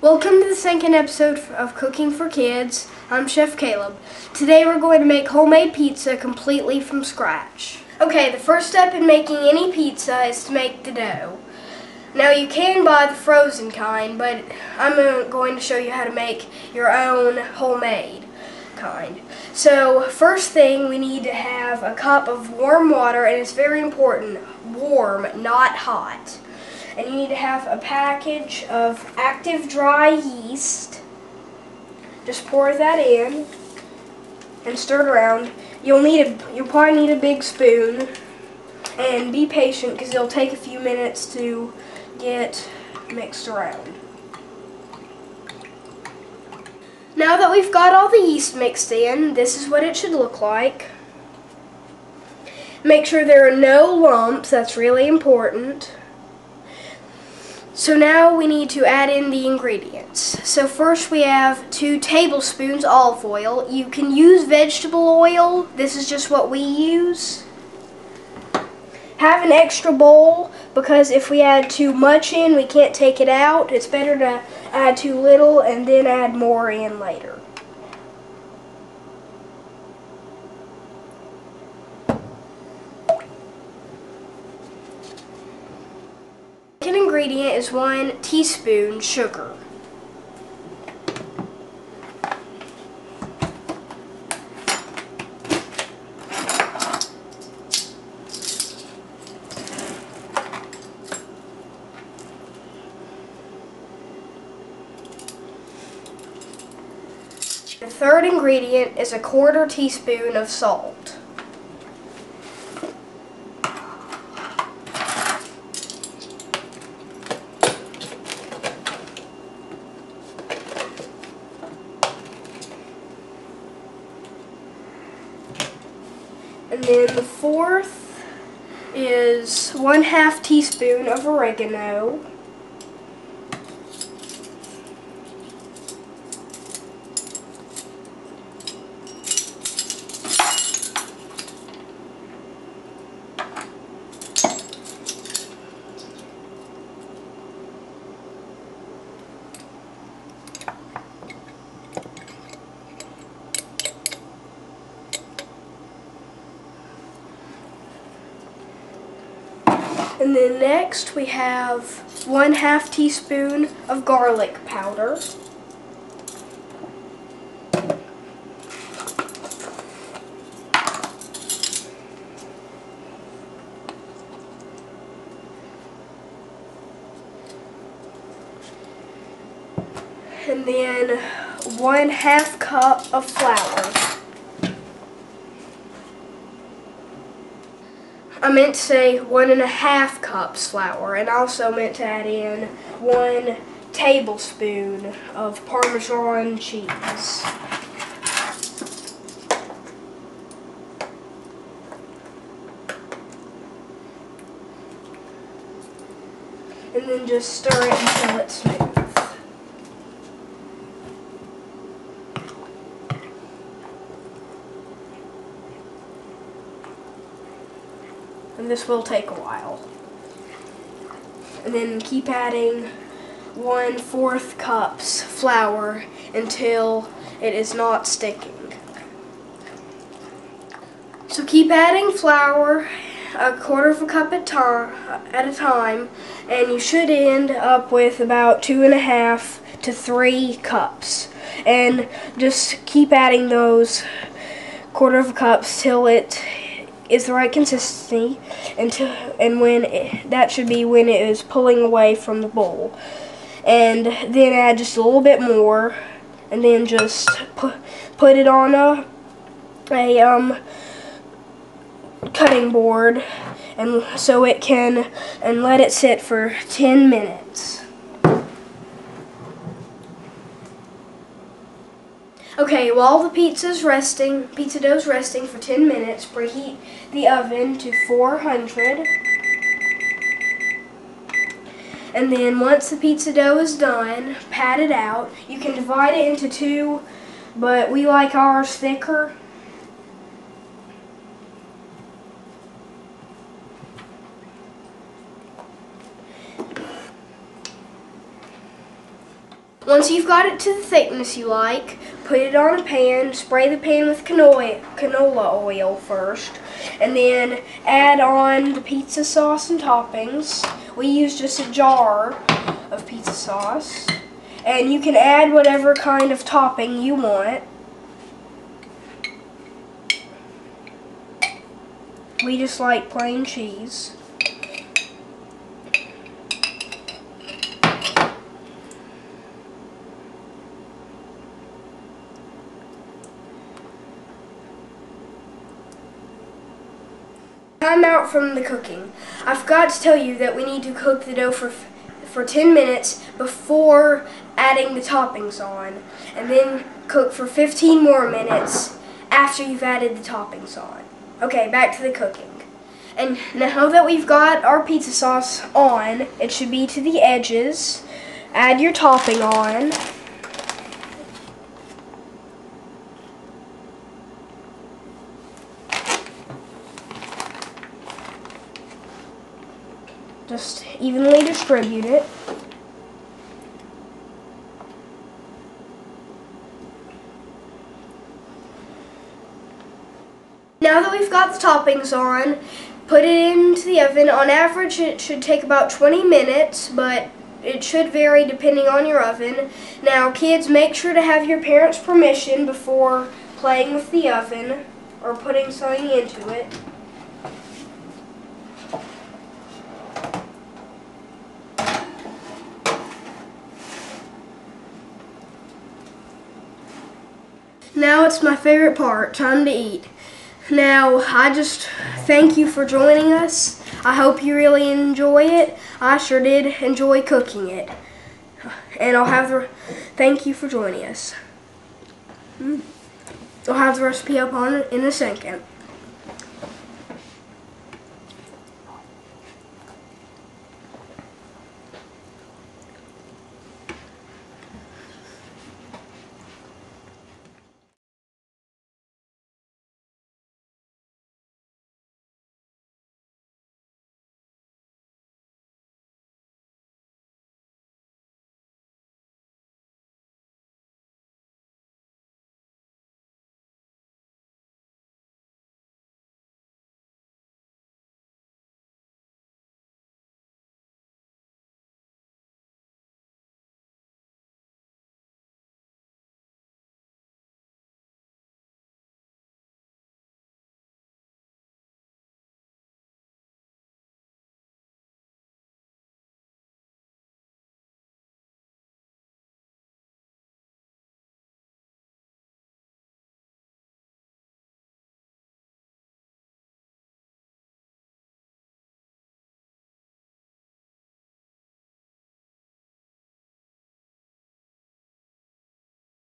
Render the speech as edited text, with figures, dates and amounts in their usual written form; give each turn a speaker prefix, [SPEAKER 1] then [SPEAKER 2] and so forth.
[SPEAKER 1] Welcome to the second episode of Cooking for Kids. I'm Chef Caleb. Today we're going to make homemade pizza completely from scratch. Okay, the first step in making any pizza is to make the dough. Now you can buy the frozen kind, but I'm going to show you how to make your own homemade kind. So first thing, we need to have a cup of warm water, and it's very important, warm, not hot. And you need to have a package of active dry yeast. Just pour that in and stir it around. You'll probably need a big spoon, and be patient because it'll take a few minutes to get mixed around. Now that we've got all the yeast mixed in, this is what it should look like. Make sure there are no lumps, that's really important. So now we need to add in the ingredients. So first we have 2 tablespoons olive oil. You can use vegetable oil. This is just what we use. Have an extra bowl because if we add too much in, we can't take it out. It's better to add too little and then add more in later. Second ingredient is 1 teaspoon sugar. The third ingredient is 1/4 teaspoon of salt. And then the fourth is 1/2 teaspoon of oregano. And then next we have 1/2 teaspoon of garlic powder. And then 1/2 cup of flour. I meant to say 1.5 cups flour, and also meant to add in 1 tablespoon of Parmesan cheese. And then just stir it until it's smooth. And this will take a while. And then keep adding 1/4 cups flour until it is not sticking. So keep adding flour 1/4 cup at a time, and you should end up with about 2.5 to 3 cups. And just keep adding those 1/4 cups till it is the right consistency, that should be when it is pulling away from the bowl. And then add just a little bit more, and then just put it on a cutting board, and so it can, and let it sit for 10 minutes. Okay, while the pizza dough's resting for 10 minutes, preheat the oven to 400. And then once the pizza dough is done, pat it out. You can divide it into 2, but we like ours thicker. Once you've got it to the thickness you like, put it on a pan, spray the pan with canola oil first, and then add on the pizza sauce and toppings. We use just a jar of pizza sauce, and you can add whatever kind of topping you want. We just like plain cheese. Time out from the cooking. I forgot to tell you that we need to cook the dough for 10 minutes before adding the toppings on, and then cook for 15 more minutes after you've added the toppings on. Okay, back to the cooking. And now that we've got our pizza sauce on, it should be to the edges. Add your topping on. Just evenly distribute it. Now that we've got the toppings on, put it into the oven. On average, it should take about 20 minutes, but it should vary depending on your oven. Now, kids, make sure to have your parents' permission before playing with the oven or putting something into it. Now it's my favorite part, time to eat. Now, I just thank you for joining us. I hope you really enjoy it. I sure did enjoy cooking it. And thank you for joining us. I'll have the recipe up on it in a second.